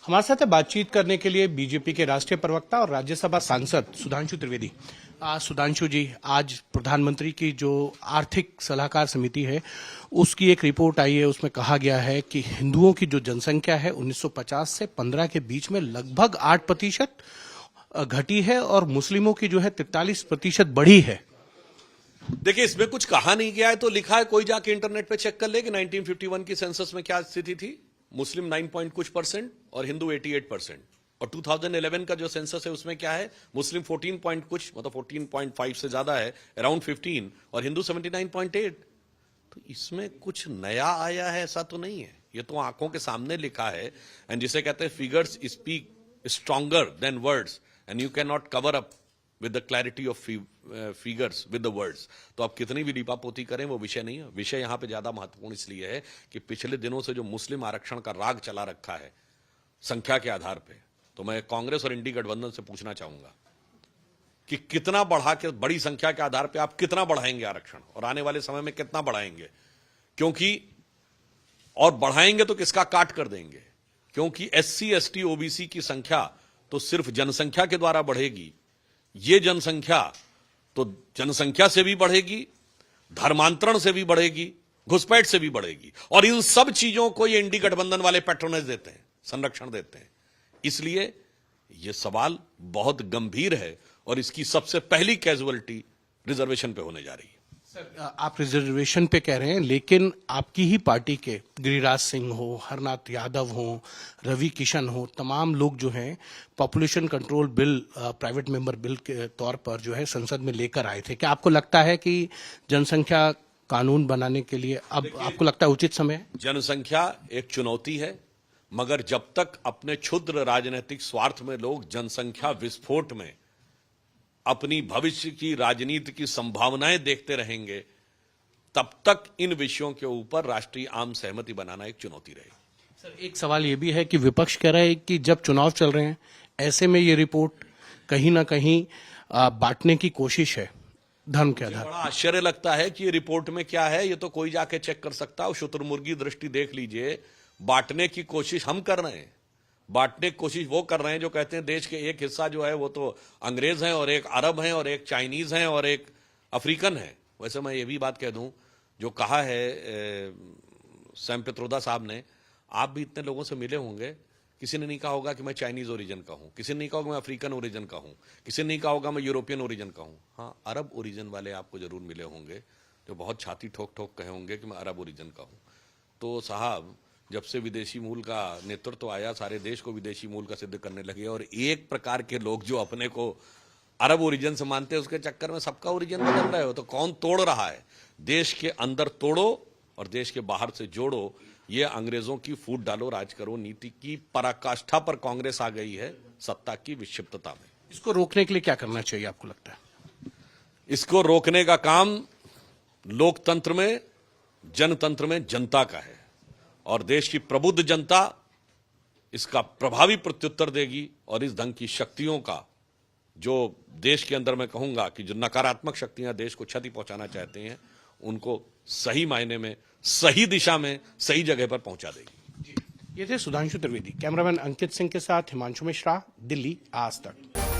हमारे साथ बातचीत करने के लिए बीजेपी के राष्ट्रीय प्रवक्ता और राज्यसभा सांसद सुधांशु त्रिवेदी। सुधांशु जी, आज प्रधानमंत्री की जो आर्थिक सलाहकार समिति है उसकी एक रिपोर्ट आई है, उसमें कहा गया है कि हिंदुओं की जो जनसंख्या है 1950 से 15 के बीच में लगभग 8% घटी है और मुस्लिमों की जो है 43% बढ़ी है। देखिए, इसमें कुछ कहा नहीं गया है तो लिखा है, कोई जाके इंटरनेट पे चेक कर ले कि 1951 की सेंसस में क्या स्थिति थी। मुस्लिम 9 पॉइंट कुछ परसेंट और हिंदू 88%। और 2011 का जो सेंसस है उसमें क्या है, मुस्लिम 14 पॉइंट कुछ, मतलब 14.5 से ज्यादा है, अराउंड 15, और हिंदू 79.8। तो इसमें कुछ नया आया है ऐसा तो नहीं है, ये तो आंखों के सामने लिखा है। एंड जिसे कहते हैं figures speak stronger than words and you can not cover up with the clarity of figures with the words. तो आप कितनी भी लीपापोती करें वो विषय नहीं है। विषय यहां पे ज्यादा महत्वपूर्ण इसलिए है कि पिछले दिनों से जो मुस्लिम आरक्षण का राग चला रखा है संख्या के आधार पे, तो मैं कांग्रेस और इंडी गठबंधन से पूछना चाहूंगा कि कितना बढ़ा के, बड़ी संख्या के आधार पे आप कितना बढ़ाएंगे आरक्षण, और आने वाले समय में कितना बढ़ाएंगे, क्योंकि और बढ़ाएंगे तो किसका काट कर देंगे, क्योंकि SC ST OBC की संख्या तो सिर्फ जनसंख्या के द्वारा बढ़ेगी, ये जनसंख्या तो जनसंख्या से भी बढ़ेगी, धर्मांतरण से भी बढ़ेगी, घुसपैठ से भी बढ़ेगी, और इन सब चीजों को ये इंडी गठबंधन वाले पैट्रोनेज देते हैं, संरक्षण देते हैं। इसलिए यह सवाल बहुत गंभीर है और इसकी सबसे पहली कैजुअलिटी रिजर्वेशन पे होने जा रही है। सर, आप रिजर्वेशन पे कह रहे हैं, लेकिन आपकी ही पार्टी के गिरिराज सिंह हो, हरनाथ यादव हो, रवि किशन हो, तमाम लोग जो हैं population control bill, private member bill के तौर पर जो है संसद में लेकर आए थे। क्या आपको लगता है कि जनसंख्या कानून बनाने के लिए अब आपको लगता है उचित समय है? जनसंख्या एक चुनौती है, मगर जब तक अपने क्षुद्र राजनीतिक स्वार्थ में लोग जनसंख्या विस्फोट में अपनी भविष्य की राजनीति की संभावनाएं देखते रहेंगे, तब तक इन विषयों के ऊपर राष्ट्रीय आम सहमति बनाना एक चुनौती रहेगी। सर, एक सवाल यह भी है कि विपक्ष कह रहा है कि जब चुनाव चल रहे हैं ऐसे में ये रिपोर्ट कहीं ना कहीं बांटने की कोशिश है धर्म के आधार। बड़ा आश्चर्य लगता है कि ये रिपोर्ट में क्या है, ये तो कोई जाके चेक कर सकता है। शुतुरमुर्गी दृष्टि देख लीजिए। बांटने की कोशिश हम कर रहे हैं, बांटने की कोशिश वो कर रहे हैं जो कहते हैं देश के एक हिस्सा जो है वो तो अंग्रेज हैं, और एक अरब हैं, और एक चाइनीज हैं, और एक अफ्रीकन है। वैसे मैं ये भी बात कह दूं, जो कहा है सैम पित्रोदा साहब ने, आप भी इतने लोगों से मिले होंगे, किसी ने नहीं कहा होगा कि मैं चाइनीज ओरिजिन का हूं, किसी ने नहीं कहा होगा मैं अफ्रीकन ओरिजिन का हूं, किसी ने नहीं कहा होगा मैं यूरोपियन ओरिजिन का हूं। हाँ, अरब ओरिजिन वाले आपको जरूर मिले होंगे जो बहुत छाती ठोक ठोक कहे होंगे कि मैं अरब ओरिजिन का हूं। तो साहब, जब से विदेशी मूल का नेतृत्व आया, सारे देश को विदेशी मूल का सिद्ध करने लगे, और एक प्रकार के लोग जो अपने को अरब ओरिजिन से मानते हैं उसके चक्कर में सबका ओरिजिन बदल रहे हो। तो कौन तोड़ रहा है? देश के अंदर तोड़ो और देश के बाहर से जोड़ो। ये अंग्रेजों की फूट डालो राज करो नीति की पराकाष्ठा पर कांग्रेस आ गई है सत्ता की विक्षिप्तता में। इसको रोकने के लिए क्या करना चाहिए आपको लगता है? इसको रोकने का काम लोकतंत्र में, जनतंत्र में जनता का है, और देश की प्रबुद्ध जनता इसका प्रभावी प्रत्युत्तर देगी। और इस ढंग की शक्तियों का जो देश के अंदर, मैं कहूंगा कि जो नकारात्मक शक्तियां देश को क्षति पहुंचाना चाहते हैं, उनको सही मायने में, सही दिशा में, सही जगह पर पहुंचा देगी। ये थे सुधांशु त्रिवेदी। कैमरामैन अंकित सिंह के साथ हिमांशु मिश्रा, दिल्ली आज तक।